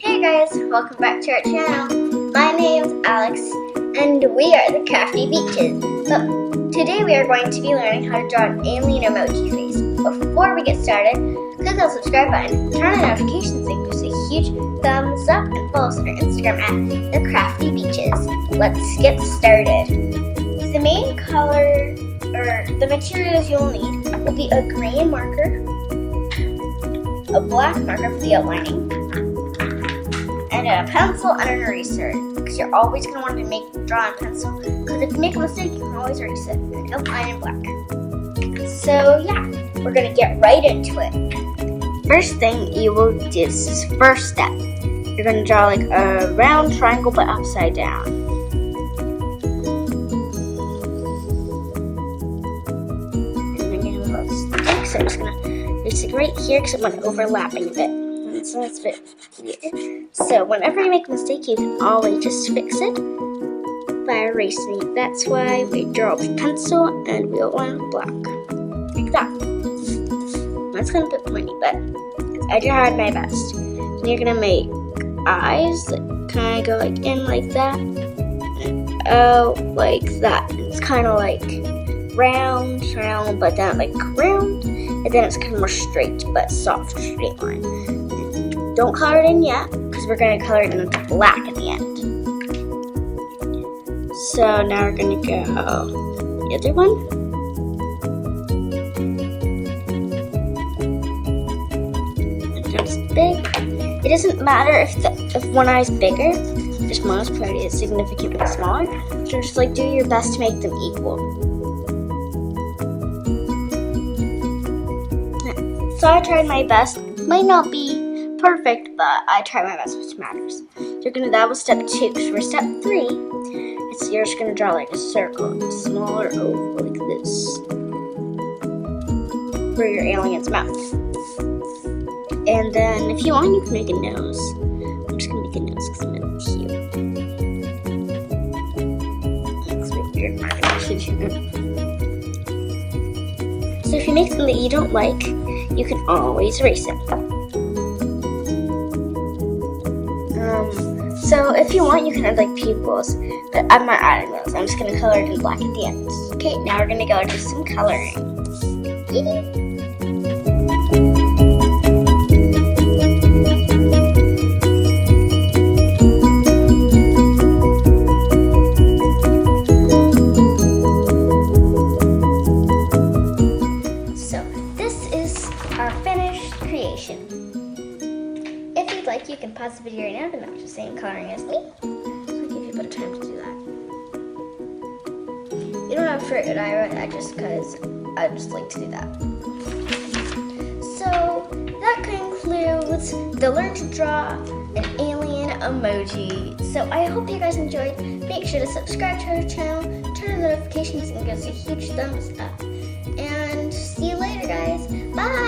Hey guys, welcome back to our channel. My name's Alex and we are the Crafty Beaches. So today we are going to be learning how to draw an alien emoji face. Before we get started, click the subscribe button, turn on the notifications, and give us a huge thumbs up and follow us on our Instagram at the Crafty Beaches. Let's get started. The main color or the materials you'll need will be a green marker, a black marker for the outlining, and a pencil and an eraser, because you're always going to want to draw in pencil, because if you make a mistake, you can always erase it and outline in black. So yeah, we're going to get right into it. First thing you will do, this is first step. You're going to draw like a round triangle but upside down. And then you have a little stick, so I'm just going to erase it right here because I'm going to overlapping a bit. So that's a bit weird. So whenever you make a mistake, you can always just fix it by erasing it. That's why we draw with pencil and we outline with black. Like that. That's kind of a bit pointy, but I tried my best. And you're going to make eyes that kind of go like in like that. And out like that. And it's kind of like round, but then like round. And then it's kind of more straight, but soft straight line. Don't color it in yet, because we're going to color it in black at the end. So now we're going to go the other one. It becomes big. It doesn't matter if one eye is bigger, just one is probably significantly smaller. So just like do your best to make them equal. So I tried my best. Might not be perfect, but I try my best, which matters. That was step 2. So for step 3, you're just gonna draw like a circle, a smaller oval like this, for your alien's mouth. And then if you want, you can make a nose. I'm just gonna make a nose because I'm really cute. Looks a bit weird. So if you make something that you don't like, you can always erase it. So if you want, you can add like pupils, but I'm not adding those. I'm just going to color it in black at the end. Okay, now we're going to go do some coloring. So this is our finished creation. If you'd like, you can pause the video right now to match the same coloring as me. So I'll give you a bit of time to do that. You don't have to I just because I just like to do that. So that concludes the Learn to Draw an Alien Emoji. So I hope you guys enjoyed. Make sure to subscribe to our channel, turn on the notifications, and give us a huge thumbs up. And see you later, guys. Bye!